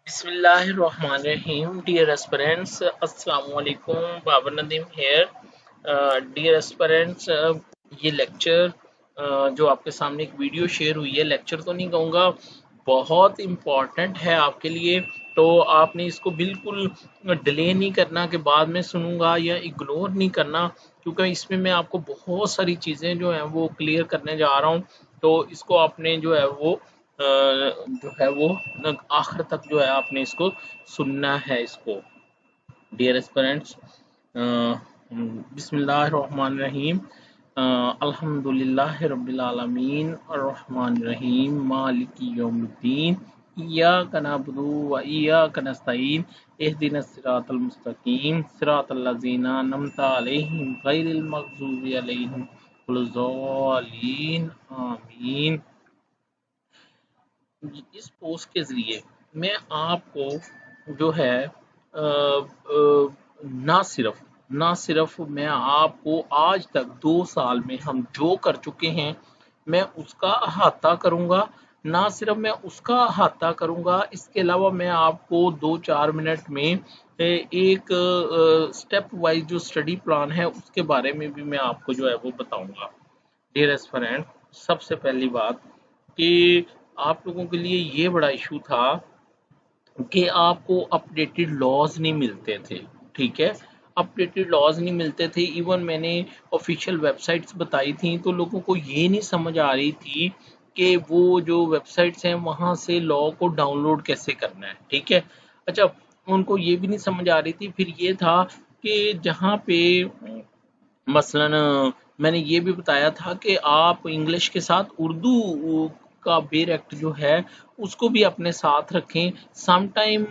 बिस्मिल्लाहिर्रहमानिर्रहीम dear aspirants अस्सलाम वालेकुम Babar Nadeem here dear aspirants ये लेक्चर जो आपके सामने एक वीडियो शेयर हुई है, लेक्चर तो नहीं कहूँगा, बहुत इम्पॉर्टेंट है आपके लिए। तो आपने इसको बिल्कुल डिले नहीं करना कि बाद में सुनूंगा या इग्नोर नहीं करना, क्योंकि इसमें मैं आपको बहुत सारी चीज़ें जो हैं वो क्लियर करने जा रहा हूँ। तो इसको आपने जो है वो जो है वो आखिर तक जो है आपने इसको सुनना है इसको। डियर एस्पिरेंट्स, बिस्मिल्लाहिर्रहमानिर्रहीम, अल्हम्दुलिल्लाहि रब्बिल आलमीन अर्रहमानिर रहीम मालिकी यौमिद्दीन इय्याका नअबुदु व इय्याका नस्तईन इहदिनस सिरातल मुस्तकीम सिरातल लज़ीना अनअमता अलैहिम गैरिल मग़ज़ूबि अलैहिम वलज़्ज़ालिन आमीन। इस पोस्ट के ज़रिए मैं आपको जो है ना सिर्फ मैं आपको आज तक 2 साल में हम जो कर चुके हैं मैं उसका अहाता करूँगा। ना सिर्फ मैं उसका अहाता करूँगा, इसके अलावा मैं आपको 2-4 मिनट में एक स्टेप वाइज जो स्टडी प्लान है उसके बारे में भी मैं आपको जो है वो बताऊँगा। डियर एस्पिरेंट, सबसे पहली बात कि आप लोगों के लिए ये बड़ा इशू था कि आपको अपडेटेड लॉज नहीं मिलते थे। ठीक है, अपडेटेड लॉज नहीं मिलते थे। इवन मैंने ऑफिशियल वेबसाइट्स बताई थी तो लोगों को ये नहीं समझ आ रही थी कि वो जो वेबसाइट्स हैं वहाँ से लॉ को डाउनलोड कैसे करना है। ठीक है, अच्छा, उनको ये भी नहीं समझ आ रही थी। फिर ये था कि जहाँ पे मसलन मैंने ये भी बताया था कि आप इंग्लिश के साथ उर्दू का बेरेक्ट जो है उसको भी अपने साथ रखें। सम टाइम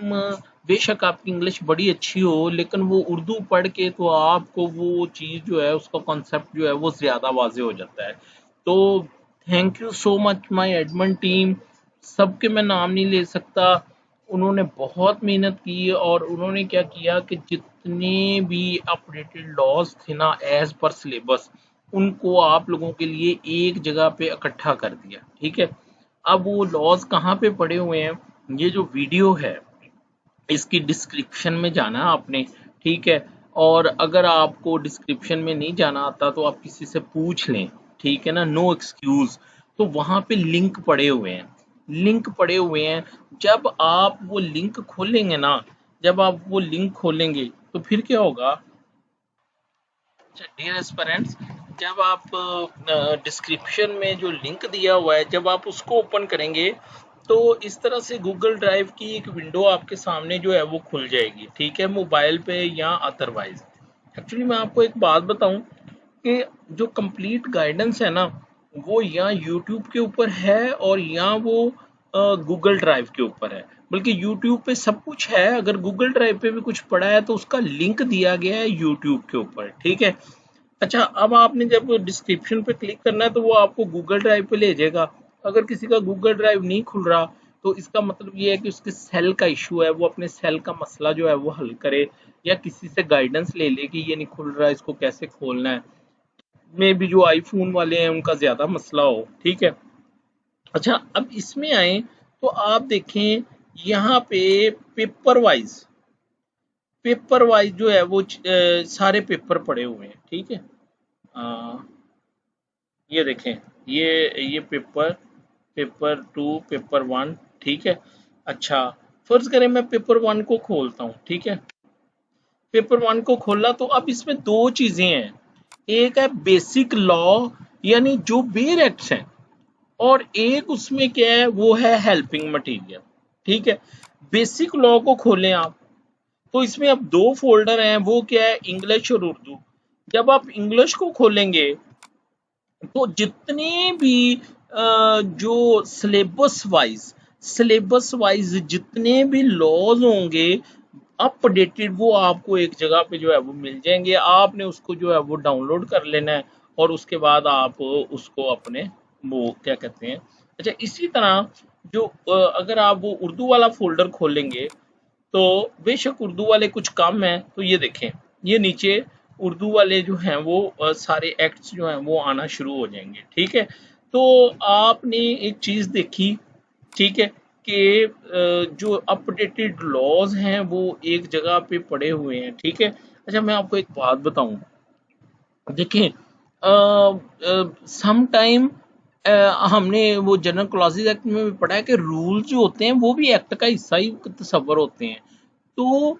बेशक आपकी इंग्लिश बड़ी अच्छी हो लेकिन वो उर्दू पढ़ के तो आपको वो चीज़ जो है उसका कॉन्सेप्ट जो है वो ज़्यादा वाज़े हो जाता है। तो thank you so much my admin team, सबके मैं नाम नहीं ले सकता। उन्होंने बहुत मेहनत की और उन्होंने क्या किया कि जितने भी अपडेटेड लॉज थे ना एज पर सिलेबस, उनको आप लोगों के लिए एक जगह पे इकट्ठा कर दिया। ठीक है, अब वो लॉज कहाँ पे पड़े हुए हैं, ये जो वीडियो है इसकी डिस्क्रिप्शन में जाना आपने। ठीक है, और अगर आपको डिस्क्रिप्शन में नहीं जाना आता तो आप किसी से पूछ लें। ठीक है ना, नो एक्सक्यूज। तो वहां पे लिंक पड़े हुए हैं, लिंक पड़े हुए हैं। जब आप वो लिंक खोलेंगे ना, जब आप वो लिंक खोलेंगे तो फिर क्या होगा। डियर एस्पिरेंट्स, जब आप डिस्क्रिप्शन में जो लिंक दिया हुआ है जब आप उसको ओपन करेंगे तो इस तरह से गूगल ड्राइव की एक विंडो आपके सामने जो है वो खुल जाएगी। ठीक है, मोबाइल पे या अदरवाइज। एक्चुअली मैं आपको एक बात बताऊं कि जो कंप्लीट गाइडेंस है ना वो या यूट्यूब के ऊपर है और या वो गूगल ड्राइव के ऊपर है। बल्कि यूट्यूब पे सब कुछ है, अगर गूगल ड्राइव पे भी कुछ पड़ा है तो उसका लिंक दिया गया है यूट्यूब के ऊपर। ठीक है, अच्छा, अब आपने जब डिस्क्रिप्शन पे क्लिक करना है तो वो आपको गूगल ड्राइव पे ले जाएगा। अगर किसी का गूगल ड्राइव नहीं खुल रहा तो इसका मतलब ये है कि उसके सेल का इशू है, वो अपने सेल का मसला जो है वो हल करे या किसी से गाइडेंस ले ले कि ये नहीं खुल रहा, इसको कैसे खोलना है। में भी जो आईफोन वाले हैं उनका ज्यादा मसला हो। ठीक है, अच्छा, अब इसमें आए तो आप देखें यहाँ पे पेपर वाइज जो है वो सारे पेपर पड़े हुए हैं। ठीक है, अ, ये देखें, ये पेपर पेपर 2 पेपर 1। ठीक है, अच्छा, फर्ज करें मैं पेपर 1 को खोलता हूँ। ठीक है, पेपर 1 को खोला तो अब इसमें दो चीजें हैं। एक है बेसिक लॉ यानी जो बेयर एक्ट्स हैं, और एक उसमें क्या है वो है हेल्पिंग मटेरियल। ठीक है, बेसिक लॉ को खोलें आप तो इसमें अब दो फोल्डर हैं, वो क्या है, इंग्लिश और उर्दू। जब आप इंग्लिश को खोलेंगे तो जितने भी जो सिलेबस वाइज जितने भी लॉज होंगे अपडेटेड, वो आपको एक जगह पे जो है वो मिल जाएंगे। आपने उसको जो है वो डाउनलोड कर लेना है और उसके बाद आप उसको अपने वो क्या कहते हैं। अच्छा, इसी तरह जो अगर आप वो उर्दू वाला फोल्डर खोलेंगे तो बेशक उर्दू वाले कुछ कम हैं, तो ये देखें, ये नीचे उर्दू वाले जो हैं वो सारे एक्ट्स जो हैं वो आना शुरू हो जाएंगे। ठीक है, तो आपने एक चीज देखी, ठीक है, के जो अपडेटेड लॉज हैं वो एक जगह पे पड़े हुए हैं, ठीक है। अच्छा, मैं आपको एक बात बताऊं, देखें, सम टाइम हमने वो जनरल क्लॉजेज एक्ट में भी पढ़ा है कि रूल जो होते हैं वो भी एक्ट का हिस्सा ही तस्वर होते हैं। तो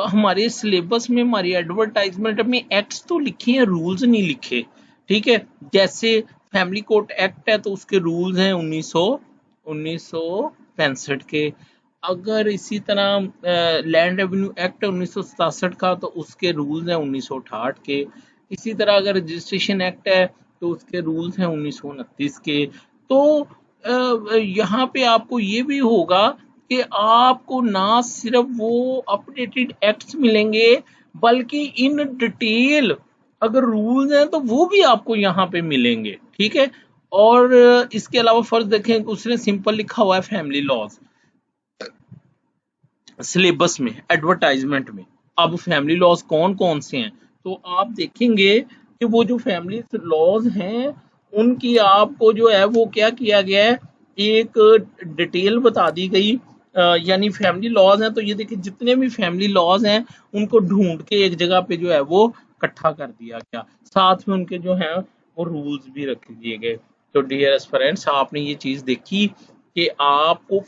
हमारे सिलेबस में, हमारी एडवर्टाइजमेंट में एक्ट्स तो लिखे हैं, रूल्स नहीं लिखे, ठीक है। जैसे फैमिली कोर्ट एक्ट है तो उसके रूल्स हैं 1965 के। अगर इसी तरह लैंड रेवेन्यू एक्ट है 1967 का तो उसके रूल्स हैं 1968 के। इसी तरह अगर रजिस्ट्रेशन एक्ट है तो उसके रूल्स हैं 1929 के। तो यहाँ पे आपको ये भी होगा कि आपको ना सिर्फ वो अपडेटेड एक्ट्स मिलेंगे, बल्कि इन डिटेल अगर रूल्स हैं तो वो भी आपको यहाँ पे मिलेंगे, ठीक है। और इसके अलावा फर्ज देखें, उसने सिंपल लिखा हुआ है फैमिली लॉज सिलेबस में, एडवर्टाइजमेंट में। अब फैमिली लॉज कौन कौन से हैं, तो आप देखेंगे कि वो जो फैमिली लॉज हैं उनकी आपको जो है वो क्या किया गया है, एक डिटेल बता दी गई। यानी फैमिली लॉज हैं तो ये देखिए जितने भी फैमिली लॉज हैं उनको ढूंढ के एक जगह पे जो है वो इकट्ठा कर दिया गया, साथ में उनके जो है वो रूल्स भी रख दिए गए। तो डियर फ्रेंड्स, आपने ये चीज देखी कि आपको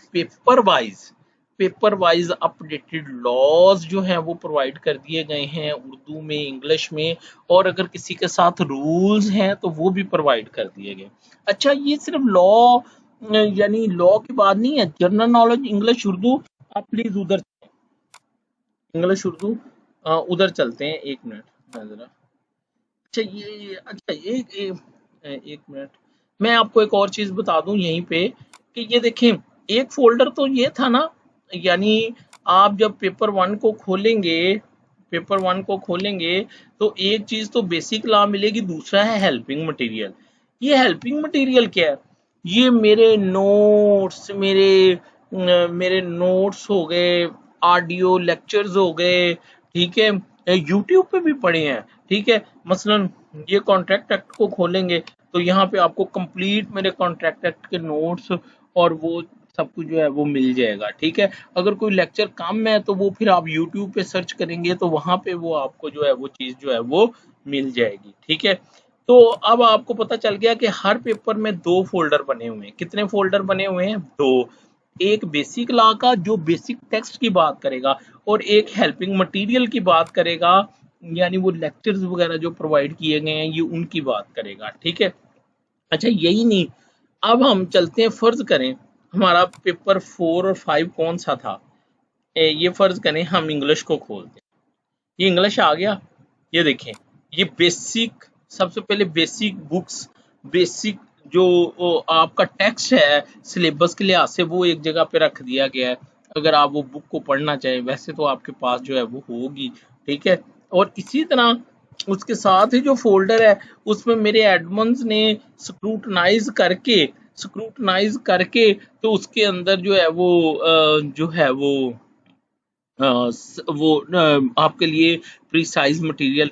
पेपर वाइज अपडेटेड लॉज जो हैं वो प्रोवाइड कर दिए गए हैं उर्दू में, इंग्लिश में, और अगर किसी के साथ रूल्स हैं तो वो भी प्रोवाइड कर दिए गए। अच्छा, ये सिर्फ लॉ यानी लॉ की बात नहीं है, जनरल नॉलेज इंग्लिश उर्दू, आप प्लीज उधर इंग्लिश उर्दू उधर चलते हैं, एक मिनट मैं जरा। अच्छा अच्छा एक मिनट, मैं आपको एक और चीज बता दूं यहीं पे कि ये देखें, एक फोल्डर तो ये था ना, यानी आप जब पेपर वन को खोलेंगे तो एक चीज तो बेसिक लॉ मिलेगी, दूसरा है हेल्पिंग मटेरियल। ये हेल्पिंग मटेरियल क्या है, ये मेरे नोट्स हो गए, ऑडियो लेक्चर्स हो गए, ठीक है, यूट्यूब पे भी पढ़े हैं, ठीक है। मसलन ये कॉन्ट्रैक्ट एक्ट को खोलेंगे तो यहाँ पे आपको कंप्लीट मेरे कॉन्ट्रैक्ट एक्ट के नोट्स और वो सब कुछ जो है वो मिल जाएगा, ठीक है। अगर कोई लेक्चर कम है तो वो फिर आप यूट्यूब पे सर्च करेंगे तो वहां पे वो आपको जो है वो चीज जो है वो मिल जाएगी, ठीक है। तो अब आपको पता चल गया कि हर पेपर में दो फोल्डर बने हुए हैं। कितने फोल्डर बने हुए हैं? दो। एक बेसिक लॉ का जो बेसिक टेक्स्ट की बात करेगा, और एक हेल्पिंग मटेरियल की बात करेगा, यानी वो लेक्चर्स वगैरह जो प्रोवाइड किए गए हैं ये उनकी बात करेगा, ठीक है। अच्छा, यही नहीं, अब हम चलते हैं, फर्ज करें हमारा पेपर 4 और 5 कौन सा था, ये फर्ज करें हम इंग्लिश को खोलते हैं। ये इंग्लिश आ गया, ये देखें, ये बेसिक, सबसे पहले बेसिक बुक्स, बेसिक जो आपका टेक्स्ट है सिलेबस के लिहाज से वो एक जगह पे रख दिया गया है। अगर आप वो बुक को पढ़ना चाहें, वैसे तो आपके पास जो है वो होगी, ठीक है। और इसी तरह उसके साथ ही जो फोल्डर है उसमें मेरे एडमंस ने स्क्रूटनाइज करके तो उसके अंदर जो है वो जो है वो आपके लिए प्रिसाइज मटेरियल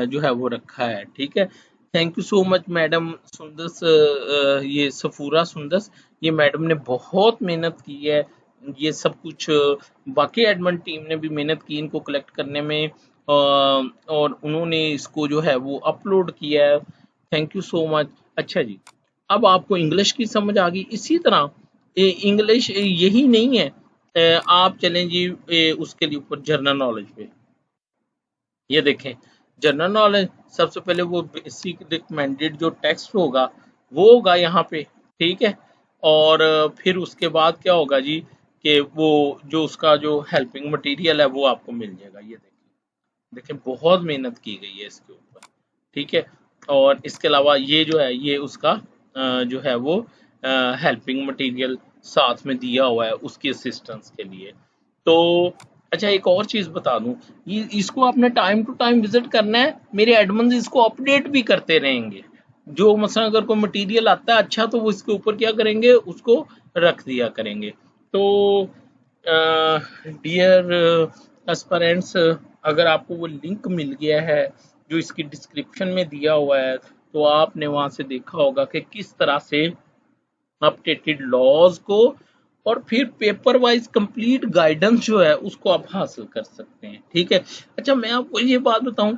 जो है वो रखा है, ठीक है। Thank you so much madam Sundas, ये सफूरा सुंदस, ये मैडम ने बहुत मेहनत की है, ये सब कुछ बाकी एडमिन टीम ने भी मेहनत की इनको कलेक्ट करने में, और उन्होंने इसको जो है वो अपलोड किया है। Thank you so much. अच्छा जी, अब आपको इंग्लिश की समझ आ गई। इसी तरह इंग्लिश यही नहीं है, आप चलें जी उसके लिए ऊपर जनरल नॉलेज पे, ये देखें जनरल नॉलेज, सबसे पहले वो बेसिक रिकमेंडेड जो टेक्स्ट होगा वो होगा यहाँ पे, ठीक है। और फिर उसके बाद क्या होगा जी कि वो जो उसका जो हेल्पिंग मटेरियल है वो आपको मिल जाएगा। ये देखें बहुत मेहनत की गई है इसके ऊपर, ठीक है। और इसके अलावा ये जो है ये उसका जो है वो हेल्पिंग मटेरियल साथ में दिया हुआ है उसकी असिस्टेंस के लिए। तो अच्छा, एक और चीज बता दूं, ये इसको आपने टाइम टू टाइम विजिट करना है, मेरे एडमंस इसको अपडेट भी करते रहेंगे। जो मसलन अगर कोई मटेरियल आता है अच्छा तो वो इसके ऊपर क्या करेंगे, उसको रख दिया करेंगे। तो डियर एस्पिरेंट्स, अगर आपको वो लिंक मिल गया है जो इसकी डिस्क्रिप्शन में दिया हुआ है तो आपने वहां से देखा होगा कि किस तरह से अपडेटेड लॉज को, और फिर पेपर वाइज कंप्लीट गाइडेंस जो है उसको आप हासिल कर सकते हैं। ठीक है। अच्छा, मैं आपको ये बात बताऊं,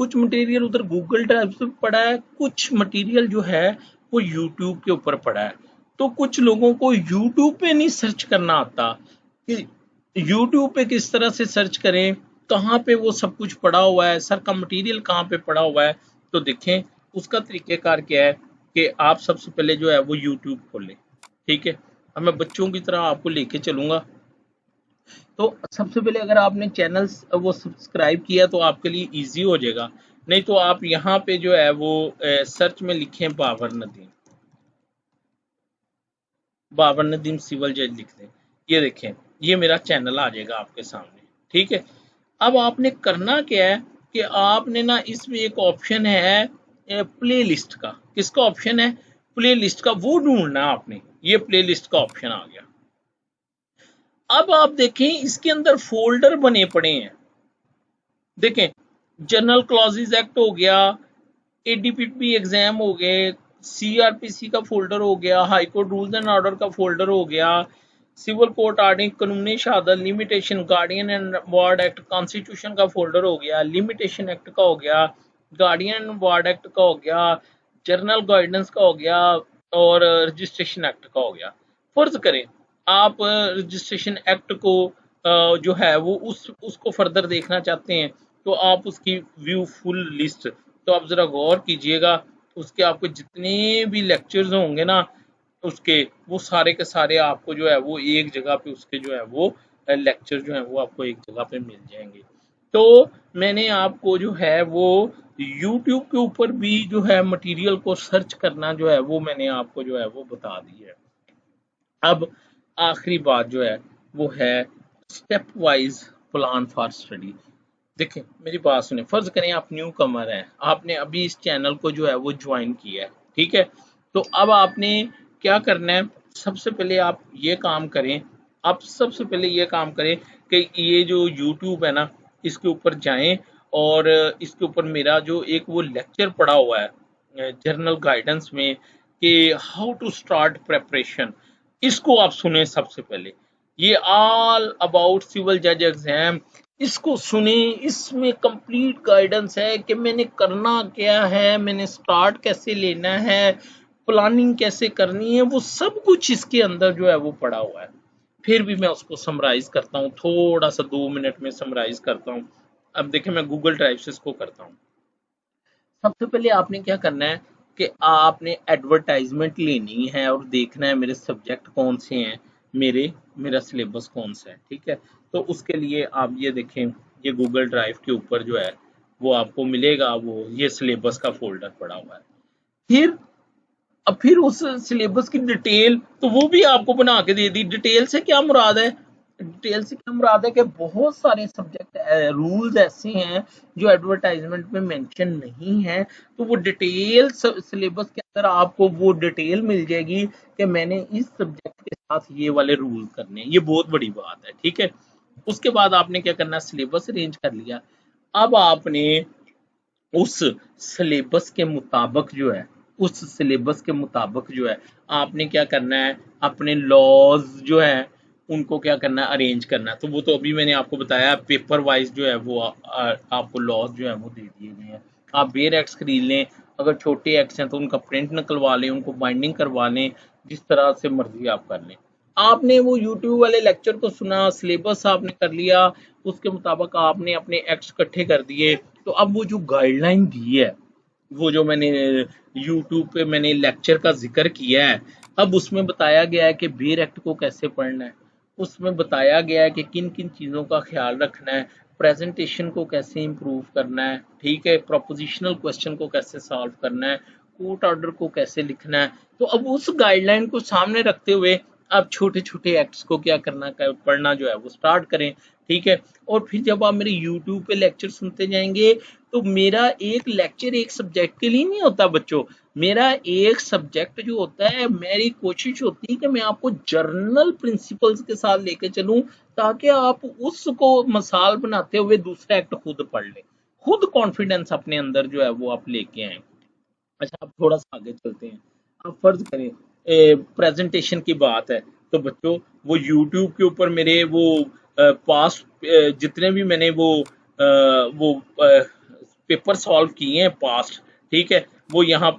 कुछ मटेरियल उधर गूगल ड्राइव से पड़ा है, कुछ मटेरियल जो है वो यूट्यूब के ऊपर पड़ा है। तो कुछ लोगों को यूट्यूब पे नहीं सर्च करना आता कि यूट्यूब पे किस तरह से सर्च करें, कहाँ पे वो सब कुछ पड़ा हुआ है, सर का मटेरियल कहाँ पे पड़ा हुआ है। तो देखें, उसका तरीकेकार क्या है कि आप सबसे पहले जो है वो यूट्यूब खोलें। ठीक है। अब मैं बच्चों की तरह आपको लेके चलूंगा। तो सबसे पहले अगर आपने चैनल वो सब्सक्राइब किया तो आपके लिए इजी हो जाएगा। नहीं तो आप यहाँ पे जो है वो सर्च में लिखें बाबर नदीम, बाबर नदीम सिविल जज लिख दें। ये देखें, ये मेरा चैनल आ जाएगा आपके सामने। ठीक है। अब आपने करना क्या है कि आपने ना इसमें एक ऑप्शन है प्ले लिस्ट का। किसका ऑप्शन है? प्ले लिस्ट का। वो ढूंढना आपने, ये प्ले लिस्ट का ऑप्शन आ गया। अब आप देखें इसके अंदर फोल्डर बने पड़े हैं। देखें, जनरल क्लॉजेज एक्ट हो गया, एडीपीपी एग्जाम हो गए, सीआरपीसी का फोल्डर हो गया, high court rules and order का फोल्डर हो गया, सिविल कोर्ट आर्डिंग, कानूनी शहादत, limitation, guardian and ward act, constitution का फोल्डर हो गया, लिमिटेशन एक्ट का हो गया, गार्डियन एंड वार्ड एक्ट का हो गया, जर्नल गाइडेंस का हो गया, और रजिस्ट्रेशन एक्ट का हो गया। फर्ज करें आप रजिस्ट्रेशन एक्ट को जो है वो उसको फर्दर देखना चाहते हैं, तो आप उसकी व्यू फुल लिस्ट, तो आप जरा गौर कीजिएगा। उसके आपको जितने भी लेक्चर्स होंगे ना, उसके वो सारे के सारे आपको जो है वो एक जगह पे उसके जो है वो लेक्चर जो है वो आपको एक जगह पे मिल जाएंगे। तो मैंने आपको जो है वो यूट्यूब के ऊपर भी जो है मटेरियल को सर्च करना जो है वो मैंने आपको जो है वो बता दी है। अब आखिरी बात जो है वो है step wise plan for study. देखिए, मेरी बात सुने, फर्ज करें आप न्यू कमर हैं, आपने अभी इस चैनल को जो है वो ज्वाइन किया है। ठीक है। तो अब आपने क्या करना है, सबसे पहले आप ये काम करें, आप सबसे पहले ये काम करें कि ये जो यूट्यूब है ना, इसके ऊपर जाएं, और इसके ऊपर मेरा जो एक वो लेक्चर पड़ा हुआ है जर्नल गाइडेंस में कि हाउ टू स्टार्ट प्रेपरेशन, इसको आप सुने सबसे पहले। ये ऑल अबाउट सिविल जज एग्जाम, इसको सुने। इसमें कंप्लीट गाइडेंस है कि मैंने करना क्या है, मैंने स्टार्ट कैसे लेना है, प्लानिंग कैसे करनी है, वो सब कुछ इसके अंदर जो है वो पड़ा हुआ है। फिर भी मैं उसको समराइज करता हूँ, थोड़ा सा 2 मिनट में समराइज करता हूँ। अब देखिए, मैं गूगल ड्राइव से इसको करता हूँ। सबसे पहले आपने क्या करना है कि आपने एडवर्टाइजमेंट लेनी है और देखना है मेरे सब्जेक्ट कौन से हैं, मेरा सिलेबस कौन सा है। ठीक है। तो उसके लिए आप ये देखें, ये गूगल ड्राइव के ऊपर जो है वो आपको मिलेगा, वो ये सिलेबस का फोल्डर पड़ा हुआ है। फिर अब फिर उस सिलेबस की डिटेल तो वो भी आपको बना के दे दी। डिटेल से क्या मुराद है? डिटेल से क्या मुराद है कि बहुत सारे सब्जेक्ट रूल्स ऐसे हैं जो एडवर्टाइजमेंट में मेंशन नहीं है, तो वो डिटेल सिलेबस के अंदर आपको वो डिटेल मिल जाएगी कि मैंने इस सब्जेक्ट के साथ ये वाले रूल करने हैं। ये बहुत बड़ी बात है। ठीक है। उसके बाद आपने क्या करना है, सिलेबस अरेंज कर लिया। अब आपने उस सिलेबस के मुताबिक जो है, उस सिलेबस के मुताबिक जो है आपने क्या करना है, अपने लॉज जो है उनको क्या करना है, अरेंज करना है। तो वो तो अभी मैंने आपको बताया, पेपर वाइज जो है वो आपको लॉज जो है वो दे दिए गए हैं। आप बेयर एक्ट्स खरीद लें, अगर छोटे एक्ट्स हैं तो उनका प्रिंट निकलवा लें, उनको बाइंडिंग करवा लें, जिस तरह से मर्जी आप कर लें। आपने वो यूट्यूब वाले लेक्चर को सुना, सिलेबस आपने कर लिया, उसके मुताबिक आपने अपने एक्ट्स इकट्ठे कर दिए। तो अब वो जो गाइडलाइन दी है, वो जो मैंने यूट्यूब पे मैंने लेक्चर का जिक्र किया है, अब उसमें बताया गया है कि बेयर एक्ट को कैसे पढ़ना है, उसमें बताया गया है कि किन किन चीज़ों का ख्याल रखना है, प्रेजेंटेशन को कैसे इम्प्रूव करना है। ठीक है। प्रोपोजिशनल क्वेश्चन को कैसे सॉल्व करना है, कोर्ट ऑर्डर को कैसे लिखना है। तो अब उस गाइडलाइन को सामने रखते हुए आप छोटे छोटे एक्ट्स को क्या करना, पढ़ना जो है वो स्टार्ट करें। ठीक है। और फिर जब आप मेरे यूट्यूब पे लेक्चर सुनते जाएंगे, तो मेरा एक लेक्चर एक सब्जेक्ट के लिए नहीं होता बच्चों, मेरा एक सब्जेक्ट जो होता है, मेरी कोशिश होती है कि मैं आपको जर्नल प्रिंसिपल्स के साथ लेके चलूं, ताकि आप उसको मसाल बनाते हुए दूसरा एक्ट खुद पढ़ लें, खुद कॉन्फिडेंस अपने अंदर जो है वो आप लेके आए। अच्छा, अब थोड़ा सा आगे चलते हैं। आप फर्ज करें प्रेजेंटेशन की बात है, तो बच्चों वो यूट्यूब के ऊपर मेरे वो पास जितने भी मैंने वो पेपर सॉल्व किए हैं पास्ट, ठीक है, वो यहाँ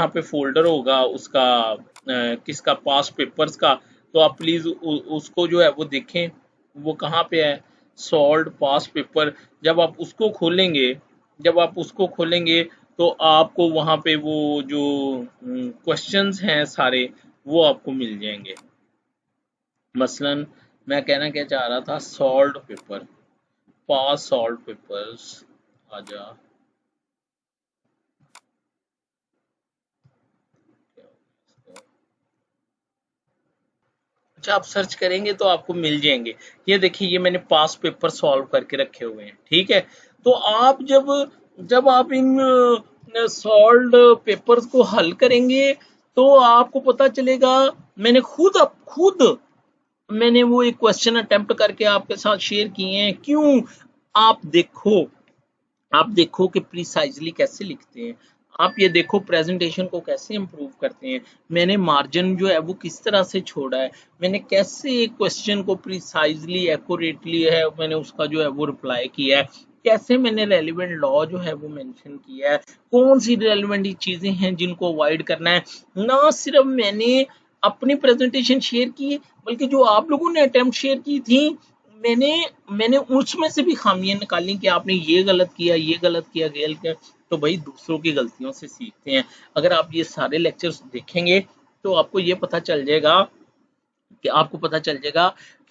पे फोल्डर होगा उसका किसका, पास्ट पेपर्स का। तो आप प्लीज उसको जो है वो देखें, वो कहाँ पे है, सॉल्व पास्ट पेपर। जब आप उसको खोलेंगे जब आप उसको खोलेंगे तो आपको वहाँ पे वो जो क्वेश्चंस हैं सारे, वो आपको मिल जाएंगे। मसलन मैं कहना क्या चाह रहा था, सॉल्व पेपर, पास सॉल्व पेपर्स, आजा, अच्छा आप सर्च करेंगे तो आपको मिल जाएंगे। ये देखिए, ये मैंने पास पेपर सॉल्व करके रखे हुए हैं, ठीक है। तो आप जब जब आप इन सॉल्व पेपर्स को हल करेंगे तो आपको पता चलेगा। मैंने खुद मैंने वो एक क्वेश्चन अटेम्प्ट करके आपके साथ शेयर किए हैं। क्यों? आप देखो आप देखो कि प्रिसाइजली कैसे लिखते हैं। आप ये देखो प्रेजेंटेशन को कैसे इम्प्रूव करते हैं। मैंने मार्जिन जो है वो किस तरह से छोड़ा है, मैंने कैसे एक क्वेश्चन को प्रिसाइजली एक्यूरेटली है मैंने उसका जो है वो रिप्लाई किया है, कैसे मैंने रेलिवेंट लॉ जो है वो मेंशन किया है, कौन सी रेलिवेंट चीजें हैं जिनको अवॉइड करना है। ना सिर्फ मैंने अपनी प्रेजेंटेशन शेयर की, बल्कि जो आप लोगों ने अटेम्प्ट शेयर की थी, मैंने मैंने उसमें से भी खामियां निकाली कि आपने ये गलत किया, ये गलत किया, गलत किया। तो भाई दूसरों की गलतियों से सीखते हैं। अगर आप ये सारे लेक्चर्स देखेंगे तो आपको पता चल जाएगा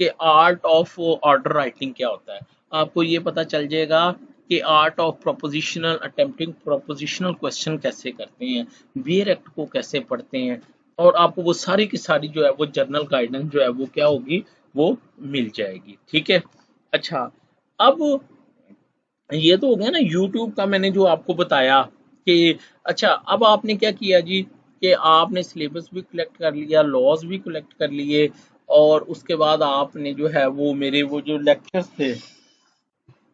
कि आर्ट ऑफ ऑर्डर राइटिंग क्या होता है। आपको ये पता चल जाएगा कि art of prepositional attempting prepositional question कैसे करते हैं, वेयर एक्ट को कैसे पढ़ते हैं, और आपको वो सारी की सारी जो है वो जर्नल गाइडेंस जो है वो क्या होगी, वो मिल जाएगी, ठीक है। अच्छा, अब ये तो हो गया ना यूट्यूब का, मैंने जो आपको बताया कि अच्छा अब आपने क्या किया जी, कि आपने सिलेबस भी कलेक्ट कर लिया, लॉज भी कलेक्ट कर लिए, और उसके बाद आपने जो है वो मेरे वो जो लेक्चर्स थे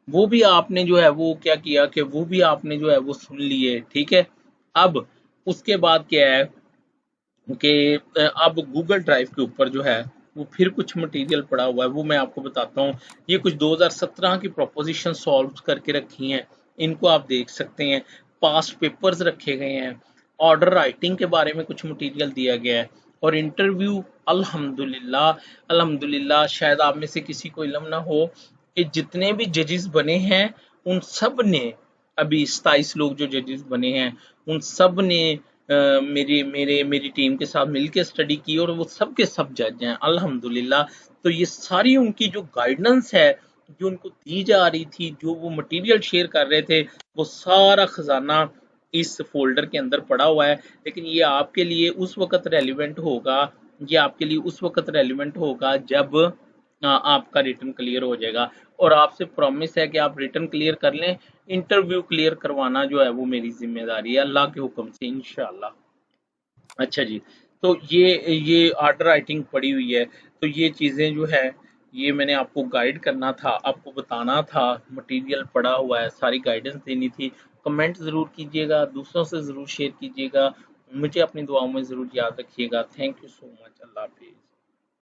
वो भी आपने जो है वो क्या किया कि वो भी आपने जो है वो सुन लिए, ठीक है। अब उसके बाद क्या है कि अब गूगल ड्राइव के ऊपर जो है वो फिर कुछ मटेरियल पड़ा हुआ है, वो मैं आपको बताता हूँ। ये कुछ 2017 की प्रोपोजिशन सॉल्व करके रखी हैं, इनको आप देख सकते हैं। पास्ट पेपर्स रखे गए हैं, ऑर्डर राइटिंग के बारे में कुछ मटेरियल दिया गया है, और इंटरव्यू अल्हम्दुलिल्लाह अल्हम्दुलिल्लाह शायद आप में से किसी को इल्म ना हो कि जितने भी जजेस बने हैं उन सब ने, अभी 27 लोग जो जजेस बने हैं उन सब ने मेरी टीम के साथ मिलकर स्टडी की, और वो सब के सब जज हैं अल्हम्दुलिल्लाह। तो ये सारी उनकी जो गाइडेंस है जो उनको दी जा रही थी, जो वो मटेरियल शेयर कर रहे थे, वो सारा खजाना इस फोल्डर के अंदर पड़ा हुआ है। लेकिन ये आपके लिए उस वक्त रेलिवेंट होगा जब आपका रिटर्न क्लियर हो जाएगा। और आपसे प्रॉमिस है कि आप रिटर्न क्लियर कर लें, इंटरव्यू क्लियर करवाना जो है वो मेरी जिम्मेदारी है अल्लाह के हुक्म से इंशाल्लाह। अच्छा जी, तो ये ऑर्डर राइटिंग पड़ी हुई है, तो ये चीज़ें जो है ये मैंने आपको गाइड करना था, आपको बताना था, मटेरियल पड़ा हुआ है, सारी गाइडेंस देनी थी। कमेंट ज़रूर कीजिएगा, दूसरों से ज़रूर शेयर कीजिएगा, मुझे अपनी दुआओं में ज़रूर याद रखिएगा। थैंक यू सो मच, अल्लाह हाफिज़।